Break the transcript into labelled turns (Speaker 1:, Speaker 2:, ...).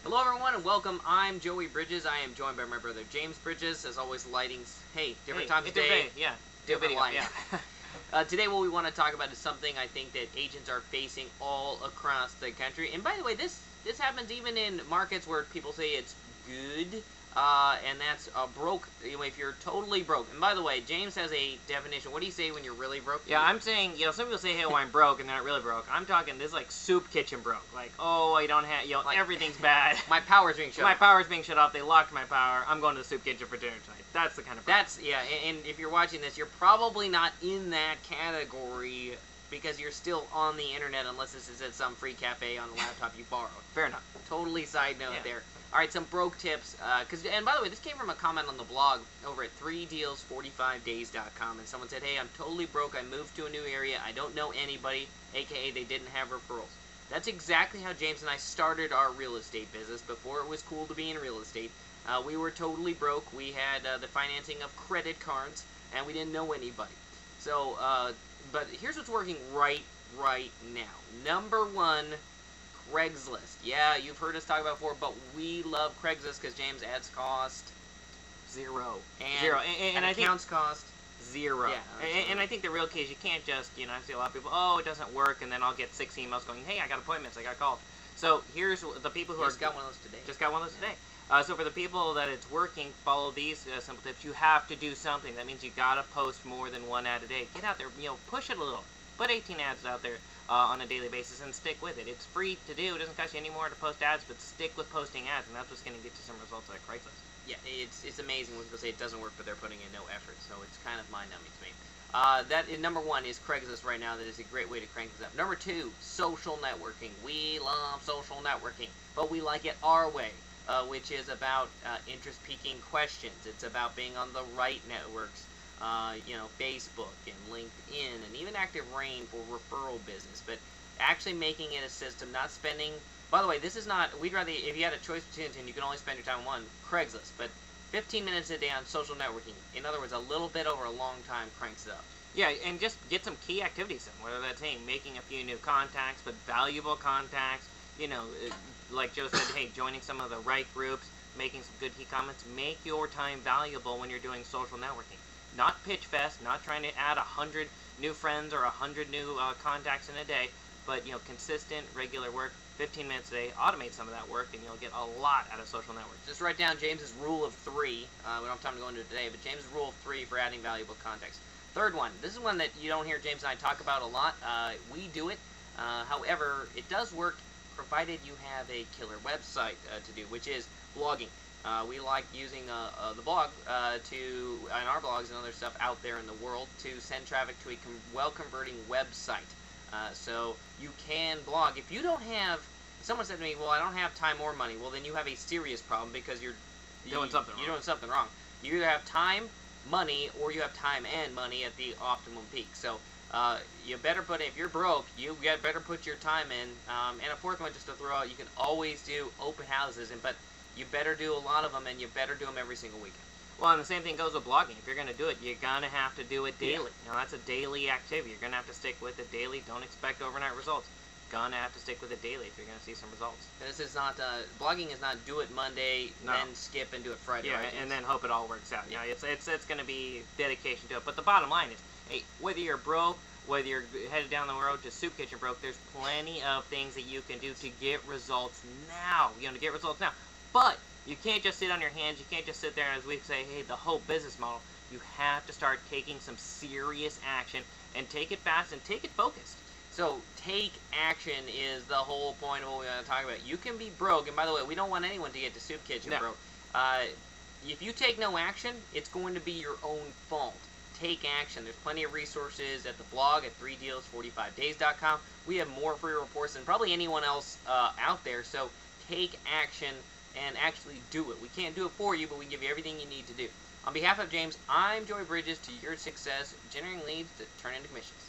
Speaker 1: Hello everyone and welcome. I'm Joey Bridges. I am joined by my brother James Bridges. As always, lighting's, different times of day, different
Speaker 2: video,
Speaker 1: lighting.
Speaker 2: yeah.
Speaker 1: Today what we want to talk about is something I think that agents are facing all across the country. And by the way, this happens even in markets where people say it's good, and that's broke. If you're totally broke. And by the way, James has a definition. What do you say when you're really broke?
Speaker 2: Yeah, I'm saying, some people say, hey, well, I'm broke, and they're not really broke. I'm talking, this is like soup kitchen broke. Like, oh, I don't have, like, everything's bad.
Speaker 1: My power's being shut off.
Speaker 2: My power's being shut off. They locked my power. I'm going to the soup kitchen for dinner tonight. That's the kind of problem.
Speaker 1: And if you're watching this, you're probably not in that category because you're still on the internet unless this is at some free cafe on the laptop you borrowed.
Speaker 2: Fair enough.
Speaker 1: Totally side note there. All right, some broke tips. And by the way, this came from a comment on the blog over at 3deals45days.com, and someone said, hey, I'm totally broke. I moved to a new area. I don't know anybody, a.k.a. they didn't have referrals. That's exactly how James and I started our real estate business before it was cool to be in real estate. We were totally broke. We had the financing of credit cards, and we didn't know anybody. So, but here's what's working right now. Number one, Craigslist. Yeah, you've heard us talk about it before, but we love Craigslist because James, ads cost zero. And
Speaker 2: I think
Speaker 1: accounts cost
Speaker 2: zero.
Speaker 1: Yeah,
Speaker 2: and I think the real key is you can't just, I see a lot of people, oh, it doesn't work, and then I'll get 6 emails going, hey, I got appointments, I got called. So here's the people who
Speaker 1: just got one of those today.
Speaker 2: Just got one of those today. So for the people that it's working, follow these simple tips. You have to do something. That means you gotta post more than one ad a day. Get out there, push it a little. Put 18 ads out there on a daily basis and stick with it. It's free to do. It doesn't cost you any more to post ads, but stick with posting ads, and that's what's going to get you some results like Craigslist.
Speaker 1: Yeah, it's amazing when people say it doesn't work, but they're putting in no effort, so it's kind of mind-numbing to me. That is, number one is Craigslist right now. That is a great way to crank this up. Number two, social networking. We love social networking, but we like it our way, which is about interest-piquing questions. It's about being on the right networks. Facebook and LinkedIn and even Active Rain for referral business, but actually making it a system, not spending. By the way, this is not. We'd rather, if you had a choice between two, and you can only spend your time on one, Craigslist, but 15 minutes a day on social networking. In other words, a little bit over a long time cranks it up.
Speaker 2: Yeah, and just get some key activities in, whether that's, hey, making a few new contacts, but valuable contacts, like Joe said, hey, joining some of the right groups, making some good key comments. Make your time valuable when you're doing social networking. Not pitch fest, not trying to add 100 new friends or 100 new contacts in a day, but consistent, regular work, 15 minutes a day. Automate some of that work, and you'll get a lot out of social networks.
Speaker 1: Just write down James's rule of three. We don't have time to go into it today, but James's rule of three for adding valuable contacts. Third one. This is one that you don't hear James and I talk about a lot. We do it. However, it does work provided you have a killer website to do, which is blogging. We like using the blog and our blogs and other stuff out there in the world to send traffic to a well-converting website. So you can blog. If you don't have, someone said to me, well, I don't have time or money. Well, then you have a serious problem because you're doing something wrong. You either have time, money, or you have time and money at the optimum peak. So you better put, if you're broke, you better put your time in. And a fourth one, just to throw out, you can always do open houses, but you better do a lot of them, and you better do them every single weekend.
Speaker 2: Well, and the same thing goes with blogging. If you're going to do it, you're going to have to do it daily. That's a daily activity. You're going to have to stick with it daily. Don't expect overnight results. Going to have to stick with it daily if you're going to see some results.
Speaker 1: This is not, blogging is not do it Monday, then skip and do it Friday.
Speaker 2: Yeah, right? And then hope it all works out. Yeah. It's going to be dedication to it. But the bottom line is, hey, whether you're broke, whether you're headed down the road to soup kitchen broke, there's plenty of things that you can do to get results now. But you can't just sit on your hands. You can't just sit there and, as we say, hey, the whole business model. You have to start taking some serious action and take it fast and take it focused.
Speaker 1: So take action is the whole point of what we want to talk about. You can be broke, and by the way, we don't want anyone to get to soup kitchen broke. If you take no action, it's going to be your own fault. Take action. There's plenty of resources at the blog at 3deals45days.com. We have more free reports than probably anyone else out there, so take action and actually do it. We can't do it for you, but we can give you everything you need to do. On behalf of James, I'm Joey Bridges. To your success, generating leads that turn into commissions.